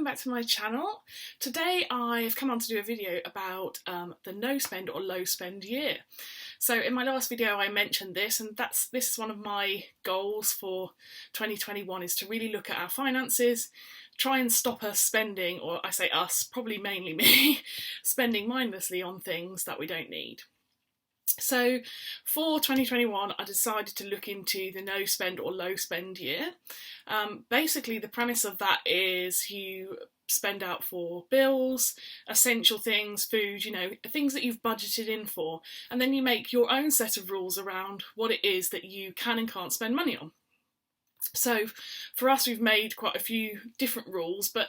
welcome back to my channel. Today I've come on to do a video about the no spend or low spend year. So in my last video I mentioned this, and this is one of my goals for 2021, is to really look at our finances, try and stop us spending, or I say us, probably mainly me, spending mindlessly on things that we don't need. So for 2021 I decided to look into the no spend or low spend year. Basically the premise of that is you spend out for bills, essential things, food, things that you've budgeted in for, and then you make your own set of rules around what it is that you can and can't spend money on. So for us we've made quite a few different rules, but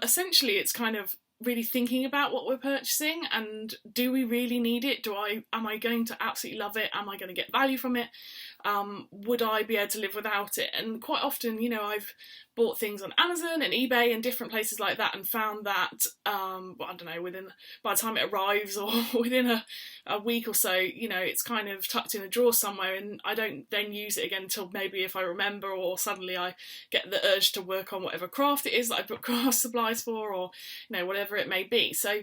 essentially it's kind of really thinking about what we're purchasing, and do we really need it? Am I going to absolutely love it? Am I going to get value from it? Would I be able to live without it? And quite often, I've bought things on Amazon and eBay and different places like that, and found that, by the time it arrives or within a week or so, it's kind of tucked in a drawer somewhere, and I don't then use it again until maybe if I remember, or suddenly I get the urge to work on whatever craft it is that I book craft supplies for, or whatever it may be. So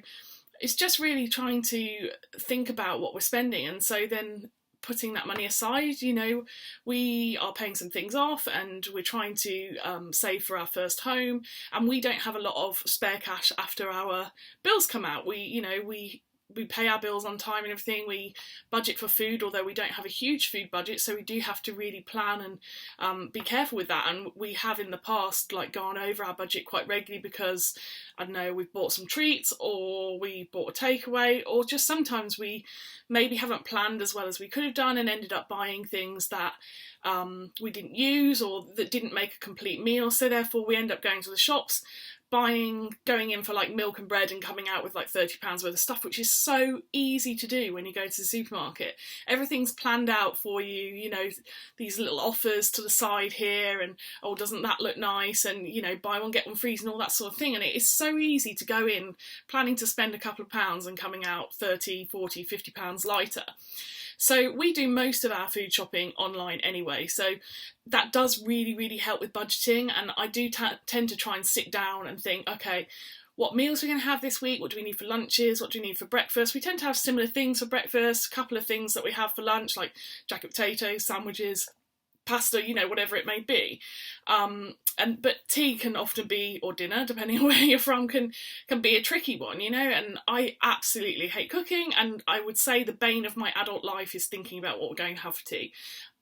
it's just really trying to think about what we're spending, and so then putting that money aside. We are paying some things off and we're trying to save for our first home, and we don't have a lot of spare cash after our bills come out. We pay our bills on time and everything. We budget for food, although we don't have a huge food budget, so we do have to really plan and be careful with that. And we have in the past gone over our budget quite regularly because, I don't know, we've bought some treats, or we bought a takeaway, or just sometimes we maybe haven't planned as well as we could have done and ended up buying things that we didn't use or that didn't make a complete meal. So therefore we end up going to the shops, going in for milk and bread and coming out with £30 worth of stuff, which is so easy to do when you go to the supermarket. Everything's planned out for you, these little offers to the side here, and oh, doesn't that look nice, and buy one get one free and all that sort of thing. And it is so easy to go in planning to spend a couple of pounds and coming out 30, 40, £50 lighter. So we do most of our food shopping online anyway, so that does really, really help with budgeting. And I do tend to try and sit down and think, okay, what meals are we going to have this week? What do we need for lunches? What do we need for breakfast? We tend to have similar things for breakfast, a couple of things that we have for lunch, like jacket potatoes, sandwiches, pasta, whatever it may be. But tea can often be, or dinner, depending on where you're from, can be a tricky one, and I absolutely hate cooking, and I would say the bane of my adult life is thinking about what we're going to have for tea.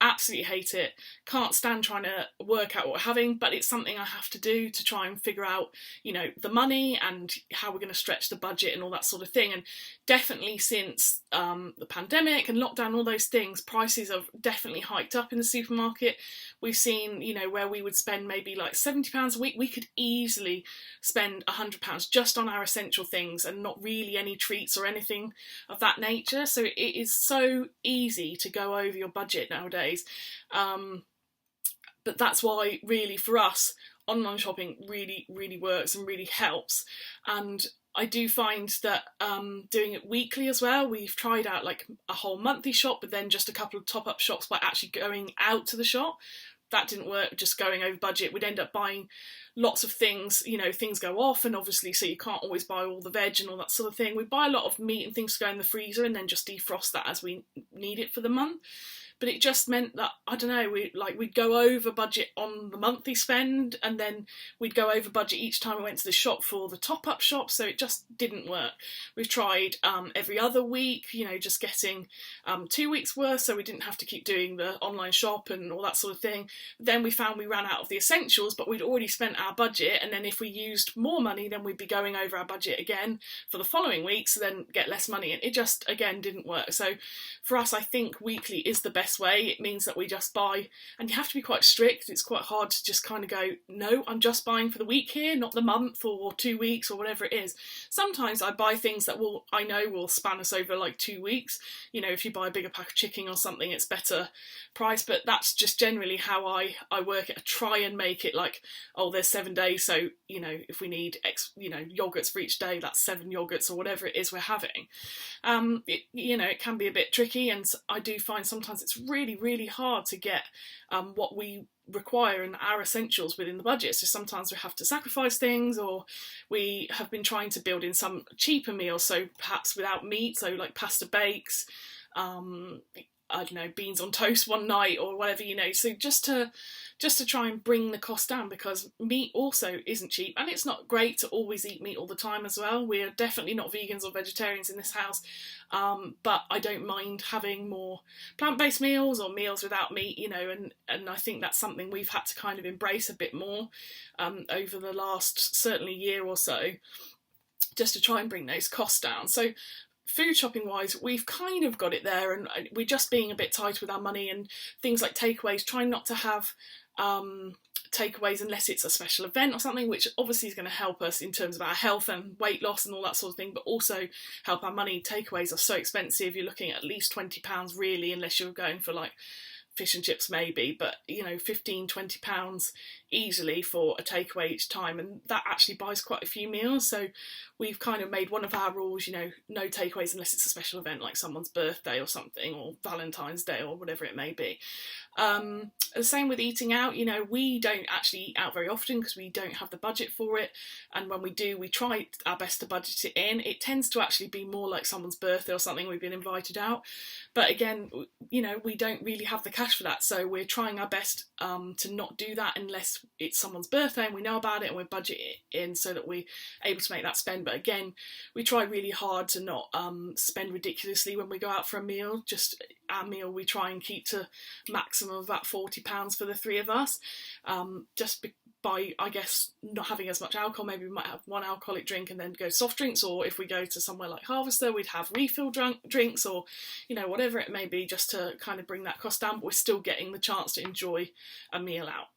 Absolutely hate it. Can't stand trying to work out what we're having, but it's something I have to do to try and figure out, the money and how we're going to stretch the budget and all that sort of thing. And definitely since the pandemic and lockdown, all those things, prices have definitely hiked up in the supermarket. We've seen, where we would spend maybe £70 a week, we could easily spend £100 just on our essential things and not really any treats or anything of that nature. So it is so easy to go over your budget nowadays. But that's why really for us online shopping really, really works and really helps. And I do find that doing it weekly as well, we've tried out a whole monthly shop, but then just a couple of top-up shops by actually going out to the shop. That didn't work, just going over budget. We'd end up buying lots of things, things go off, and obviously so you can't always buy all the veg and all that sort of thing. We buy a lot of meat and things to go in the freezer and then just defrost that as we need it for the month. But it just meant that, I don't know, we'd go over budget on the monthly spend, and then we'd go over budget each time we went to the shop for the top-up shop, so it just didn't work. We've tried every other week, just getting 2 weeks worth, so we didn't have to keep doing the online shop and all that sort of thing. Then we found we ran out of the essentials, but we'd already spent our budget, and then if we used more money, then we'd be going over our budget again for the following week, so then get less money, and it just, again, didn't work. So for us, I think weekly is the best way. It means that we just buy, and you have to be quite strict. It's quite hard to just kind of go, no, I'm just buying for the week here, not the month or 2 weeks or whatever it is. Sometimes I buy things that I know will span us over 2 weeks. If you buy a bigger pack of chicken or something, it's better price, but that's just generally how I work it. I try and make it there's 7 days, so if we need yogurts for each day, that's 7 yogurts or whatever it is we're having. It can be a bit tricky, and I do find sometimes it's really, really hard to get what we require and our essentials within the budget. So sometimes we have to sacrifice things, or we have been trying to build in some cheaper meals, so perhaps without meat, so like pasta bakes, I don't know, beans on toast one night or whatever, so just to try and bring the cost down, because meat also isn't cheap, and it's not great to always eat meat all the time as well. We're definitely not vegans or vegetarians in this house, but I don't mind having more plant-based meals or meals without meat, and I think that's something we've had to kind of embrace a bit more over the last certainly year or so, just to try and bring those costs down. So food shopping wise, we've kind of got it there, and we're just being a bit tight with our money, and things like takeaways, trying not to have takeaways unless it's a special event or something, which obviously is going to help us in terms of our health and weight loss and all that sort of thing, but also help our money. Takeaways are so expensive, you're looking at least £20 really, unless you're going for like fish and chips maybe, but £15-20 easily for a takeaway each time, and that actually buys quite a few meals. So we've kind of made one of our rules, no takeaways unless it's a special event like someone's birthday or something, or Valentine's Day or whatever it may be. The same with eating out. We don't actually eat out very often because we don't have the budget for it, and when we do, we try our best to budget it in. It tends to actually be more like someone's birthday or something we've been invited out, but again, we don't really have the cash for that, so we're trying our best to not do that unless it's someone's birthday and we know about it, and we budget it in so that we're able to make that spend. But again, we try really hard to not spend ridiculously when we go out for a meal. Just our meal we try and keep to maximum of about £40 for the three of us, by, I guess, not having as much alcohol. Maybe we might have one alcoholic drink and then go soft drinks, or if we go to somewhere like Harvester, we'd have refill drinks, or whatever it may be, just to kind of bring that cost down, but we're still getting the chance to enjoy a meal out.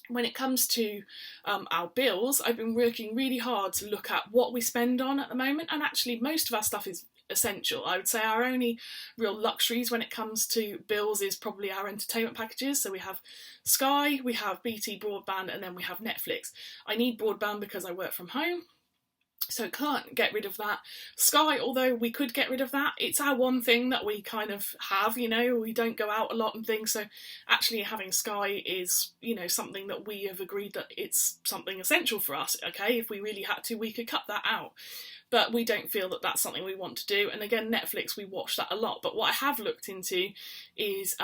When it comes to our bills, I've been working really hard to look at what we spend on at the moment, and actually most of our stuff is essential. I would say our only real luxuries when it comes to bills is probably our entertainment packages. So we have Sky, we have BT broadband, and then we have Netflix. I need broadband because I work from home, so can't get rid of that. Sky, although we could get rid of that, it's our one thing that we kind of have, we don't go out a lot and things, so actually having Sky is, something that we have agreed that it's something essential for us. Okay, if we really had to, we could cut that out, but we don't feel that that's something we want to do. And again, Netflix, we watch that a lot, but what I have looked into is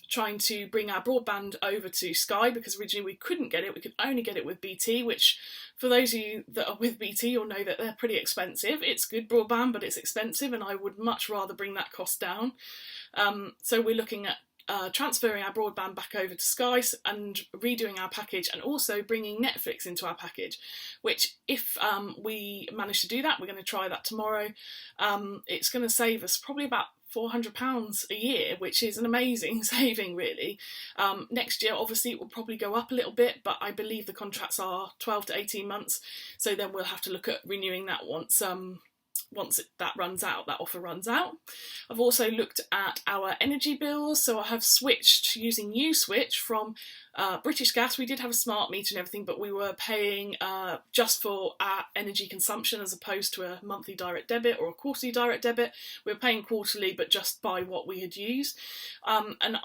trying to bring our broadband over to Sky, because originally we couldn't get it, we could only get it with BT, which for those of you that are with BT, you'll know that they're pretty expensive. It's good broadband, but it's expensive, and I would much rather bring that cost down. So we're looking at transferring our broadband back over to Sky and redoing our package, and also bringing Netflix into our package, which if we manage to do that, we're going to try that tomorrow, it's going to save us probably about £400 a year, which is an amazing saving really. Next year obviously it will probably go up a little bit, but I believe the contracts are 12 to 18 months, so then we'll have to look at renewing that once that offer runs out. I've also looked at our energy bills, so I have switched using USwitch from British Gas. We did have a smart meter and everything, but we were paying just for our energy consumption as opposed to a monthly direct debit or a quarterly direct debit. We were paying quarterly, but just by what we had used. And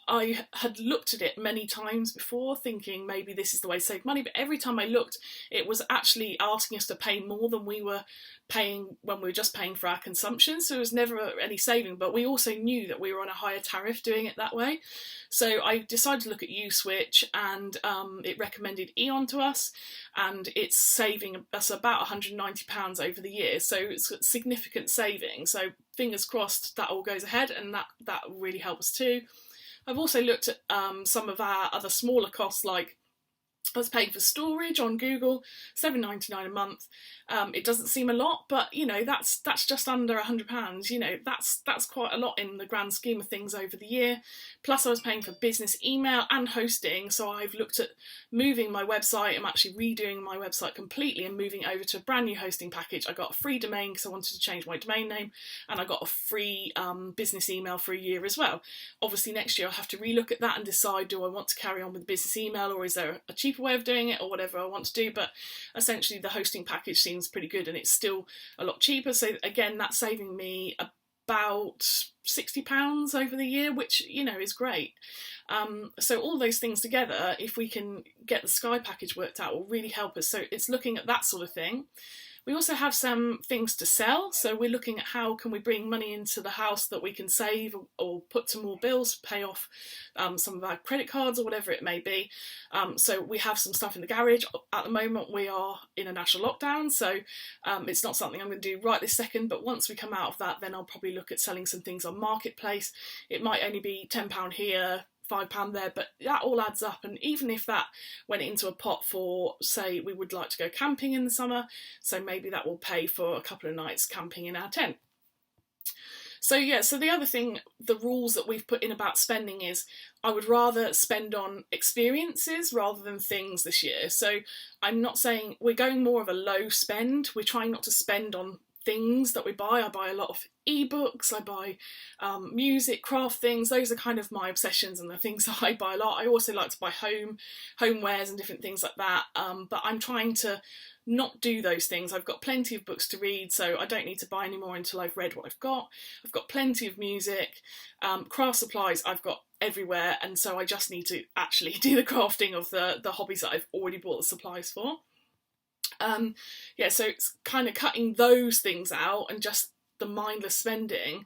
I had looked at it many times before, thinking maybe this is the way to save money, but every time I looked, it was actually asking us to pay more than we were paying when we were just paying for our consumption, so there was never any saving. But we also knew that we were on a higher tariff doing it that way, so I decided to look at USwitch, and it recommended Eon to us, and it's saving us about £190 over the year, so it's a significant saving. So fingers crossed that all goes ahead, and that will really help us too. I've also looked at some of our other smaller costs, like I was paying for storage on Google, £7.99 a month. It doesn't seem a lot, but that's just under £100. That's quite a lot in the grand scheme of things over the year. Plus I was paying for business email and hosting, so I've looked at moving my website. I'm actually redoing my website completely and moving over to a brand new hosting package. I got a free domain because I wanted to change my domain name, and I got a free business email for a year as well. Obviously next year I'll have to relook at that and decide, do I want to carry on with business email, or is there a cheaper way of doing it, or whatever I want to do. But essentially the hosting package seems pretty good, and it's still a lot cheaper, so again that's saving me about £60 over the year, which, you know, is great. So all those things together, if we can get the Sky package worked out, will really help us. So it's looking at that sort of thing. We also have some things to sell, so we're looking at how can we bring money into the house that we can save or put to more bills, pay off some of our credit cards or whatever it may be. So we have some stuff in the garage. At the moment we are in a national lockdown, so it's not something I'm going to do right this second, but once we come out of that, then I'll probably look at selling some things on Marketplace. It might only be £10 here, £5 there, but that all adds up. And even if that went into a pot for, say, we would like to go camping in the summer, so maybe that will pay for a couple of nights camping in our tent. So yeah, so the other thing, the rules that we've put in about spending is I would rather spend on experiences rather than things this year. So I'm not saying, we're going more of a low spend. We're trying not to spend on things that we buy. I buy a lot of ebooks, I buy music, craft things. Those are kind of my obsessions and the things that I buy a lot. I also like to buy homewares and different things like that, but I'm trying to not do those things. I've got plenty of books to read, so I don't need to buy any more until I've read what I've got. I've got plenty of music, craft supplies I've got everywhere, and so I just need to actually do the crafting of the hobbies that I've already bought the supplies for. Yeah, so it's kind of cutting those things out and just the mindless spending,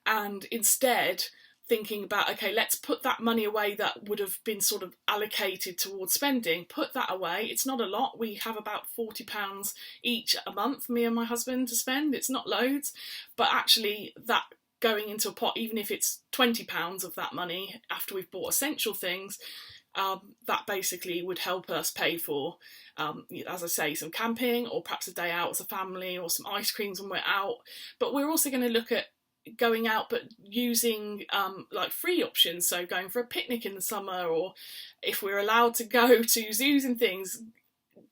and instead thinking about, okay, let's put that money away that would have been sort of allocated towards spending, put that away. It's not a lot. We have about £40 each a month, me and my husband, to spend. It's not loads, but actually that going into a pot, even if it's £20 of that money after we've bought essential things, that basically would help us pay for, as I say, some camping or perhaps a day out as a family or some ice creams when we're out. But we're also going to look at going out but using like free options, so going for a picnic in the summer, or if we're allowed to go to zoos and things,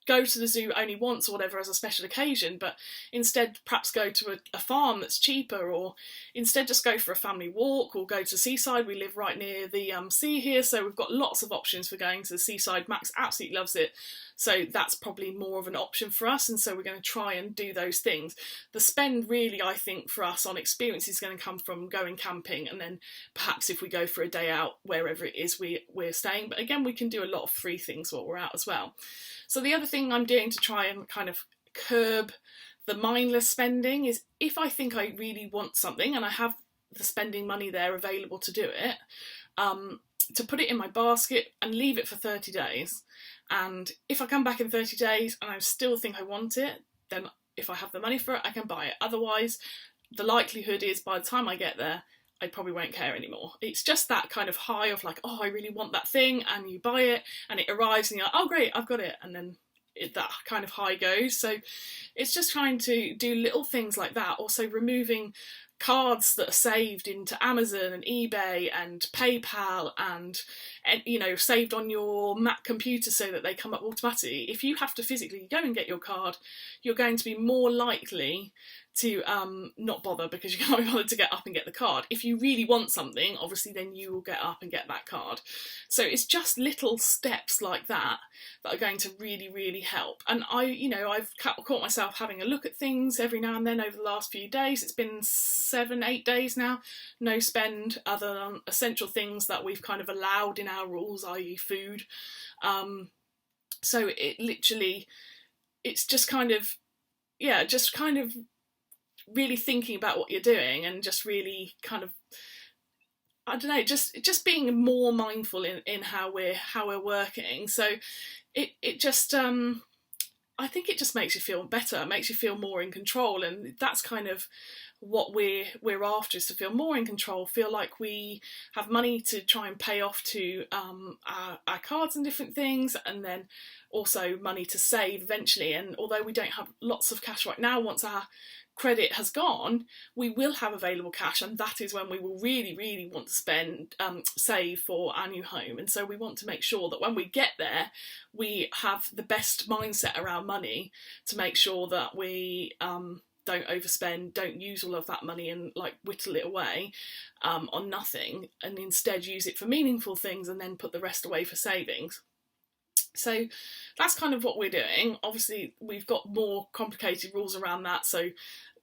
go to the zoo only once or whatever as a special occasion, but instead perhaps go to a farm that's cheaper, or instead just go for a family walk or go to the seaside. We live right near the sea here, so we've got lots of options for going to the seaside. Max absolutely loves it, so that's probably more of an option for us, and so we're going to try and do those things. The spend really, I think, for us on experience is going to come from going camping, and then perhaps if we go for a day out wherever it is we're staying, but again we can do a lot of free things while we're out as well. So the other thing I'm doing to try and kind of curb the mindless spending is, if I think I really want something and I have the spending money there available to do it, to put it in my basket and leave it for 30 days. And if I come back in 30 days and I still think I want it, then if I have the money for it, I can buy it. Otherwise, the likelihood is by the time I get there, I probably won't care anymore. It's just that kind of high of like, oh, I really want that thing, and you buy it and it arrives and you're like, oh great, I've got it, and then that kind of high goes. So it's just trying to do little things like that. Also removing cards that are saved into Amazon and eBay and PayPal and you know, saved on your Mac computer so that they come up automatically. If you have to physically go and get your card, you're going to be more likely to not bother because you can't be bothered to get up and get the card. If you really want something, obviously then you will get up and get that card. So it's just little steps like that that are going to really, really help. And I've caught myself having a look at things every now and then over the last few days. It's been 7-8 days now, no spend other than essential things that we've kind of allowed in our rules, i.e. food. So it's just kind of really thinking about what you're doing and just really kind of, I don't know, just being more mindful in how we're working. So it just I think it just makes you feel better, makes you feel more in control, and that's kind of what we're after, is to feel more in control, feel like we have money to try and pay off to our cards and different things, and then also money to save eventually. And although we don't have lots of cash right now, once our credit has gone, we will have available cash, and that is when we will really, really want to save for our new home. And so we want to make sure that when we get there, we have the best mindset around money to make sure that we don't overspend, don't use all of that money and like whittle it away on nothing, and instead use it for meaningful things and then put the rest away for savings. So that's kind of what we're doing. Obviously we've got more complicated rules around that, so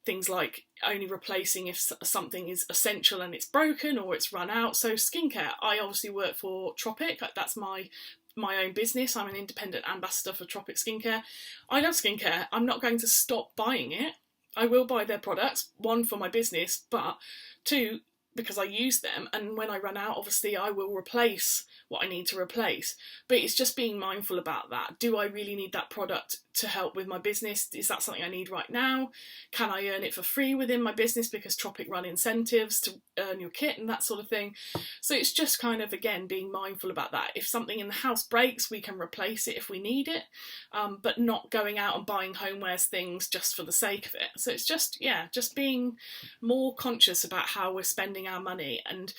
things like only replacing if something is essential and it's broken or it's run out. So skincare, I obviously work for Tropic, that's my own business. I'm an independent ambassador for Tropic Skincare. I love skincare. I'm not going to stop buying it. I will buy their products, one, for my business, but two, because I use them, and when I run out, obviously I will replace what I need to replace. But it's just being mindful about that. Do I really need that product to help with my business? Is that something I need right now? Can I earn it for free within my business because Tropic run incentives to earn your kit and that sort of thing? So it's just kind of, again, being mindful about that. If something in the house breaks, we can replace it if we need it, but not going out and buying homewares things just for the sake of it. So it's just, yeah, just being more conscious about how we're spending our money. And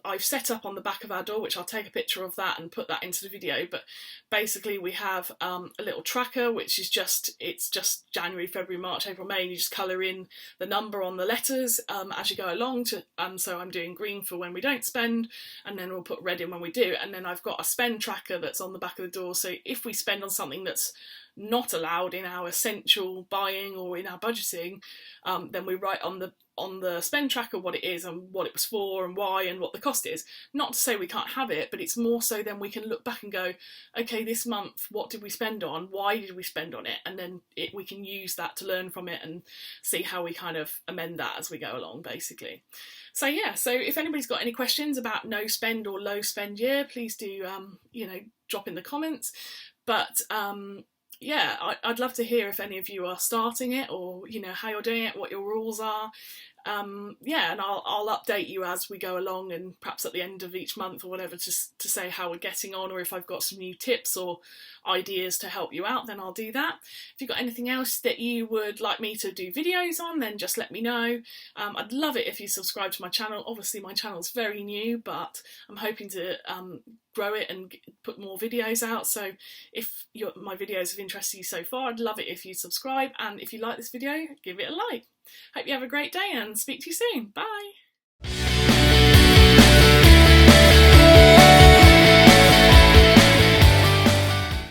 I've set up on the back of our door, which I'll take a picture of that and put that into the video, but basically we have a little tracker, which is it's just January, February, March, April, May, and you just colour in the number on the letters as you go along. So I'm doing green for when we don't spend, and then we'll put red in when we do, and then I've got a spend tracker that's on the back of the door, so if we spend on something that's not allowed in our essential buying or in our budgeting, then we write on the spend tracker what it is and what it was for and why and what the cost is. Not to say we can't have it, but it's more so then we can look back and go, okay, this month, what did we spend on? Why did we spend on it? And then we can use that to learn from it and see how we kind of amend that as we go along, basically. So yeah, so if anybody's got any questions about no spend or low spend year, please do, drop in the comments. But yeah, I'd love to hear if any of you are starting it, or how you're doing it, what your rules are. Yeah, and I'll update you as we go along, and perhaps at the end of each month or whatever to say how we're getting on, or if I've got some new tips or ideas to help you out, then I'll do that. If you've got anything else that you would like me to do videos on, then just let me know. I'd love it if you subscribe to my channel. Obviously my channel's very new, but I'm hoping to grow it and put more videos out, so if my videos have interested you so far, I'd love it if you subscribe, and if you like this video, give it a like. Hope you have a great day and speak to you soon. Bye!